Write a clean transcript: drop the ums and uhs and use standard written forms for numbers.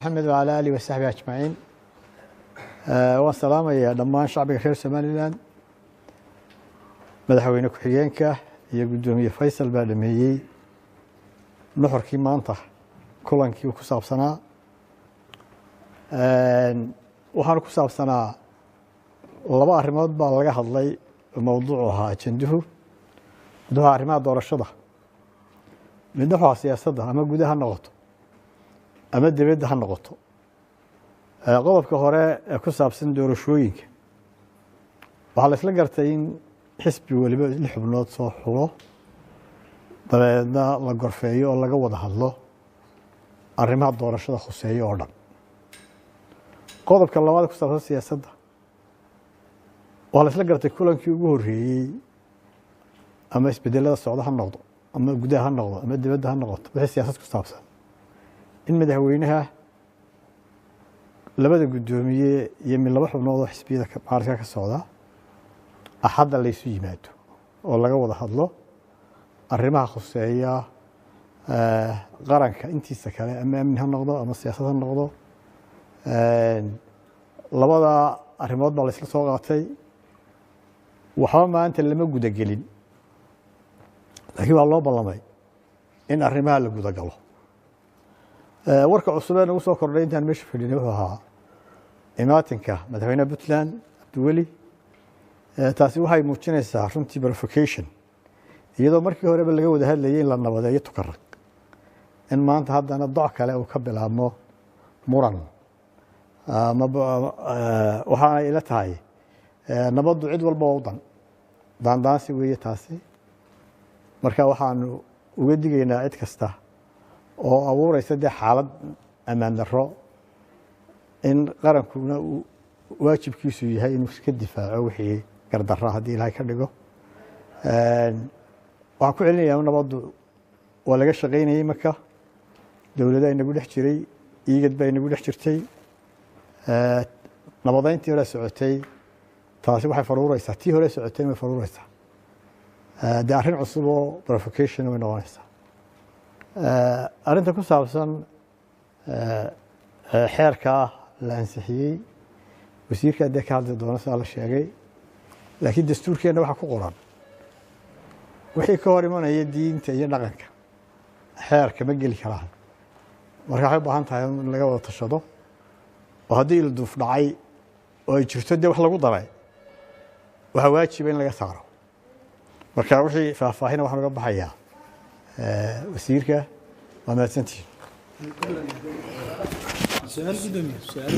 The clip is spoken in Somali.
محمد وعلى آله وصحبه أجمعين. والسلام يا دمان شعبك خير سماليلان مدحوينك حيينك يقدمي فيصل بعدمي نحركي مانطة كلانكي وكساب سنة وحنا كساب سنة لبا أرماد بالغ هذلي موضوعها جنده ده أرماد دور الشدة من ده سياسة أما جودها النقطة أما الدبيد النقطة قضب كهراء كساب سندور شويك وعلى سلقرتين حسبي واللي لحبنات صحوه طبعا لا قرفيه ولا قوضها الله أرماد دور الشدة خصية أوردن قضب كلامات كساب سياسة وعلى سلقرتين كلن كيجوري أما إسبدال الصعود هالنقطة أما جودها النقطة أما الدبيد هالنقطة بس سياسة كساب سن إن مدحوينها labada gudoomiye iyo mid laba xubnood oo xisbiyada qaarka ka socda axad la isu yimaado oo laga wada hadlo arrimaha khuseeya qaranka intiisa kale ama amni ha noqdo ama siyaasad ha noqdo labada arrimood baa la isla soo qaatay waxa maanta lama guda gelin laakiin waa loo ballamay in arrimaha la guda galo warka cusub ee ugu soo kordhay intaan meesha fadhinay wuxuu ahaa imaatinka madaxweynaha Puntland Abdiweli taasi waxay muujinaysaa runtii verification iyadoo markii horeba laga wada hadlayay in la nabadeeyo tukarraq in maanta haddana doc kale uu ka bilaabmo muran waxaana ila tahay nabaddu cid walba oo dan daandaansi weeye taasi marka waxaanu uga digaynaa cid kasta oo abuuraysa dee xaalad ammaan darro in qarankuna uu waajibkiisu yahay inuu iska difaaco wixii gardarra haddii ilaahay ka dhigo waxaan ku celinayaa nabaddu waa laga shaqaynayay marka dowladda inagu dhex jiray iigad baa inagu dhex jirtay nabadeyntii hore socotay taasi waxay faruuraysaa tii hore socotay way faruuraysaa dee arrin cusub oo verification way noqonaysaa arrinta ku saabsan xeerka la ansixiyey wasiirka hadda ka hadli doona sida la sheegay laakiin dastuurkeena waxa ku qoran wixii ka hor imanaya diinta iyo dhaqanka xeerka ma geli karaan marka waxay u baahan tahay in laga wada tashado oo haddii il duuf dhacay oo ay jirto dee wax lagu daray waxaa waajiba in laga saaro marka wixii faahfaahin waxaan uga baxayaa wasiirka waa mahadsantihiin سؤال قدامي سؤال